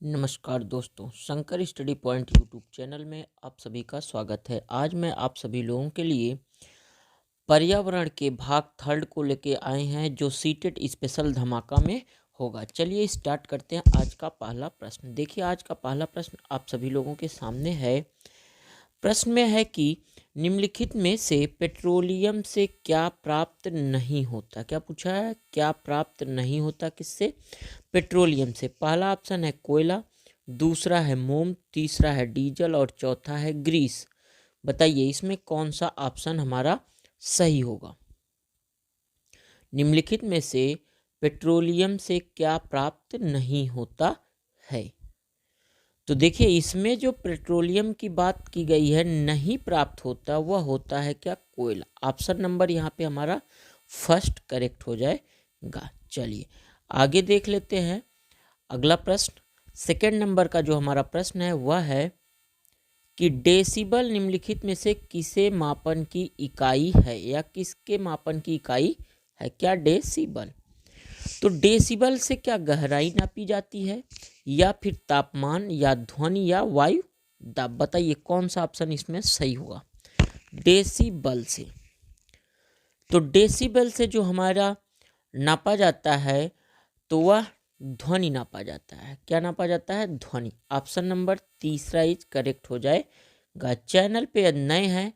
नमस्कार दोस्तों, Shankar study point YouTube channel में आप सभी का स्वागत है। आज मैं आप सभी लोगों के लिए पर्यावरण के भाग थर्ड को लेके आए हैं जो सीटेट स्पेशल धमाका में होगा। चलिए स्टार्ट करते हैं आज का पहला प्रश्न। देखिए, आज का पहला प्रश्न आप सभी लोगों के सामने है। प्रश्न में है कि निम्नलिखित में से पेट्रोलियम से क्या प्राप्त नहीं होता। क्या पूछा है? क्या प्राप्त नहीं होता किससे? पेट्रोलियम से। पहला ऑप्शन है कोयला, दूसरा है मोम, तीसरा है डीजल और चौथा है ग्रीस। बताइए इसमें कौन सा ऑप्शन हमारा सही होगा। निम्नलिखित में से पेट्रोलियम से क्या प्राप्त नहीं होता है? तो देखिए, इसमें जो पेट्रोलियम की बात की गई है नहीं प्राप्त होता, वह होता है क्या? कोयला। ऑप्शन नंबर यहाँ पे हमारा फर्स्ट करेक्ट हो जाएगा। चलिए आगे देख लेते हैं अगला प्रश्न। सेकंड नंबर का जो हमारा प्रश्न है वह है कि डेसिबल निम्नलिखित में से किसे मापन की इकाई है या किसके मापन की इकाई है? क्या डेसिबल? तो डेसिबल से क्या गहराई नापी जाती है या फिर तापमान या ध्वनि या वायु दाब? बताइए कौन सा ऑप्शन इसमें सही होगा। डेसिबल से। तो डेसिबल से जो हमारा नापा जाता है तो वह ध्वनि नापा जाता है। क्या नापा जाता है? ध्वनि। ऑप्शन नंबर तीसरा इज करेक्ट हो जाएगा। चैनल पे यदि नए हैं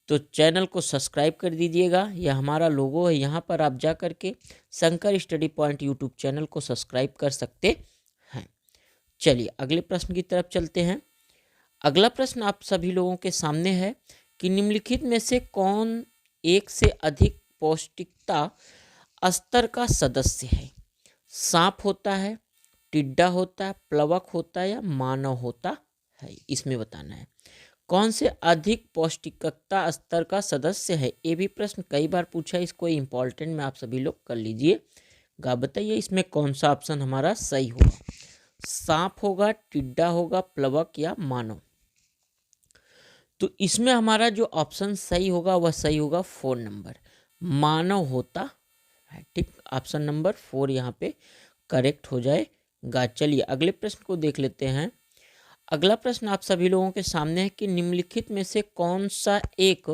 तो चैनल को सब्सक्राइब कर दीजिएगा। यह हमारा लोगो है, यहाँ पर आप जा करके Shankar study point YouTube channel को सब्सक्राइब कर सकते हैं। चलिए अगले प्रश्न की तरफ चलते हैं। अगला प्रश्न आप सभी लोगों के सामने है कि निम्नलिखित में से कौन एक से अधिक पौष्टिकता स्तर का सदस्य है? सांप होता है, टिड्डा होता है, प्लवक होता है या मानव होता है? इसमें बताना है कौन से अधिक पौष्टिकता स्तर का सदस्य है। ये भी प्रश्न कई बार पूछा है, इसको इम्पोर्टेंट में आप सभी लोग कर लीजिएगा। बताइए इसमें कौन सा ऑप्शन हमारा सही होगा। सांप होगा, टिड्डा होगा, प्लवक या मानव? तो इसमें हमारा जो ऑप्शन सही होगा वह सही होगा 4 नंबर, मानव होता है। ठीक, ऑप्शन नंबर 4 यहाँ पे करेक्ट हो जाएगा। चलिए अगले प्रश्न को देख लेते हैं। अगला प्रश्न आप सभी लोगों के सामने है कि निम्नलिखित में से कौन सा एक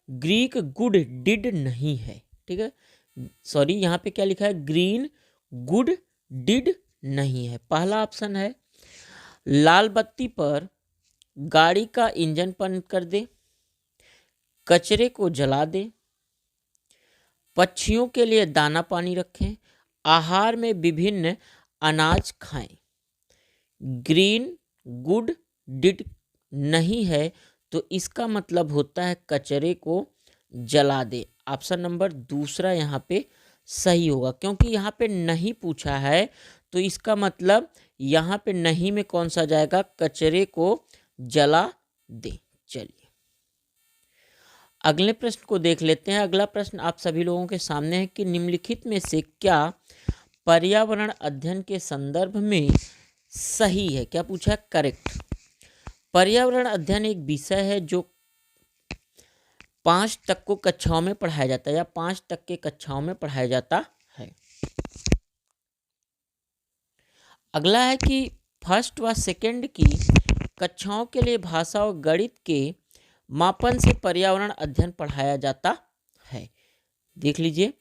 ग्रीक गुड डिड नहीं है? ठीक है, सॉरी यहाँ पे क्या लिखा है? ग्रीन गुड डिड नहीं है। पहला ऑप्शन है लाल बत्ती पर गाड़ी का इंजन बंद कर दे, कचरे को जला दे, पक्षियों के लिए दाना पानी रखें, आहार में विभिन्न अनाज खाएं। ग्रीन गुड डिड नहीं है तो इसका मतलब होता है कचरे को जला दे। ऑप्शन नंबर दूसरा यहाँ पे सही होगा, क्योंकि यहाँ पे नहीं पूछा है तो इसका मतलब यहाँ पे नहीं में कौन सा जाएगा? कचरे को जला दे। चलिए अगले प्रश्न को देख लेते हैं। अगला प्रश्न आप सभी लोगों के सामने है कि निम्नलिखित में से क्या पर्यावरण अध्ययन के संदर्भ में सही है? क्या पूछा है? करेक्ट। पर्यावरण अध्ययन एक विषय है जो 5 तक को कक्षाओं में पढ़ाया जाता है या 5 तक के कक्षाओं में पढ़ाया जाता है। अगला है कि फर्स्ट व सेकंड की कक्षाओं के लिए भाषा और गणित के मापन से पर्यावरण अध्ययन पढ़ाया जाता है। देख लीजिए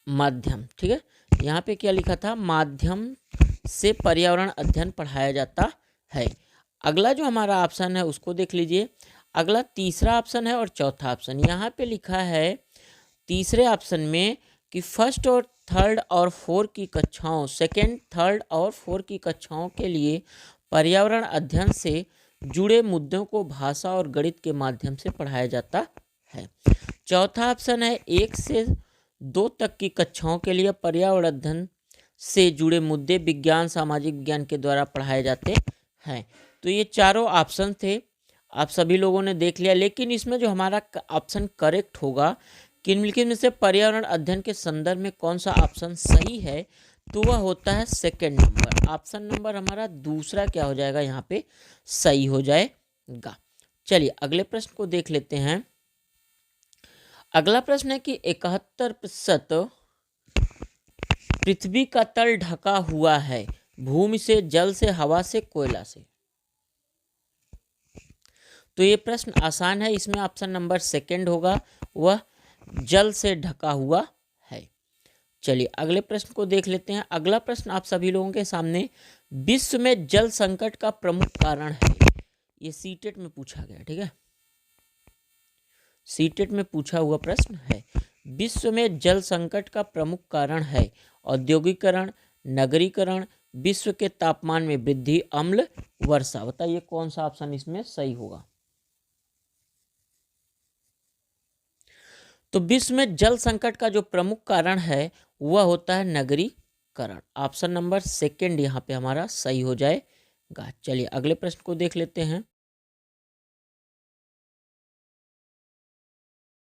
माध्यम, ठीक है, यहाँ पे क्या लिखा था? माध्यम से पर्यावरण अध्ययन पढ़ाया जाता है। अगला जो हमारा ऑप्शन है उसको देख लीजिए। अगला तीसरा ऑप्शन है और चौथा ऑप्शन। यहाँ पे लिखा है तीसरे ऑप्शन में कि फर्स्ट और थर्ड और 4 की कक्षाओं, सेकेंड, थर्ड और 4 की कक्षाओं के लिए पर्यावरण अध्ययन से जुड़े मुद्दों को भाषा और गणित के माध्यम से पढ़ाया जाता है। चौथा ऑप्शन है 1 से 2 तक की कक्षाओं के लिए पर्यावरण अध्ययन से जुड़े मुद्दे विज्ञान, सामाजिक विज्ञान के द्वारा पढ़ाए जाते हैं। तो ये चारों ऑप्शन थे, आप सभी लोगों ने देख लिया। लेकिन इसमें जो हमारा ऑप्शन करेक्ट होगा कि निम्नलिखित में से पर्यावरण अध्ययन के संदर्भ में कौन सा ऑप्शन सही है, तो वह होता है सेकंड नंबर। ऑप्शन नंबर हमारा दूसरा क्या हो जाएगा? यहाँ पे सही हो जाएगा। चलिए अगले प्रश्न को देख लेते हैं। अगला प्रश्न है कि 71% पृथ्वी का तल ढका हुआ है भूमि से, जल से, हवा से, कोयला से। तो ये प्रश्न आसान है, इसमें ऑप्शन नंबर सेकंड होगा, वह जल से ढका हुआ है। चलिए अगले प्रश्न को देख लेते हैं। अगला प्रश्न आप सभी लोगों के सामने, विश्व में जल संकट का प्रमुख कारण है। ये सीटेट में पूछा गया, ठीक है, सीटेट में पूछा हुआ प्रश्न है। विश्व में जल संकट का प्रमुख कारण है औद्योगिकरण, नगरीकरण, विश्व के तापमान में वृद्धि, अम्ल वर्षा। बताइए कौन सा ऑप्शन इसमें सही होगा। तो विश्व में जल संकट का जो प्रमुख कारण है वह होता है नगरीकरण। ऑप्शन नंबर सेकंड यहाँ पे हमारा सही हो जाएगा। चलिए अगले प्रश्न को देख लेते हैं।